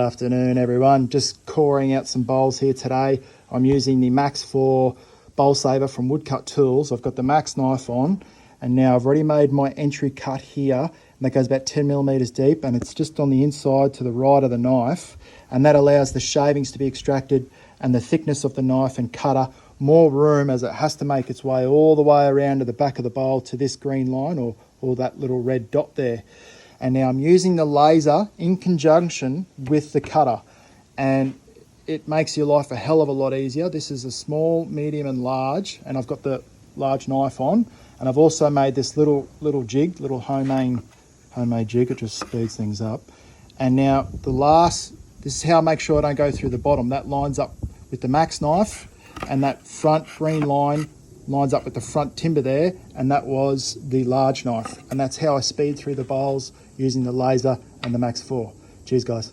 Afternoon everyone, just coring out some bowls here today. I'm using the Max 4 bowl saver from Woodcut Tools. I've got the Max knife on, and now I've already made my entry cut here, and that goes about 10 millimeters deep, and it's just on the inside to the right of the knife, and that allows the shavings to be extracted and the thickness of the knife and cutter more room, as it has to make its way all the way around to the back of the bowl to this green line or that little red dot there. And now I'm using the laser in conjunction with the cutter, and it makes your life a hell of a lot easier. This is a small, medium and large, and I've got the large knife on, and I've also made this little jig, little homemade jig. It just speeds things up. And now this is how I make sure I don't go through the bottom. That lines up with the Max knife, and that front green line lines up with the front timber there, and that was the large knife. And that's how I speed through the bowls using the laser and the Max 4. Cheers guys.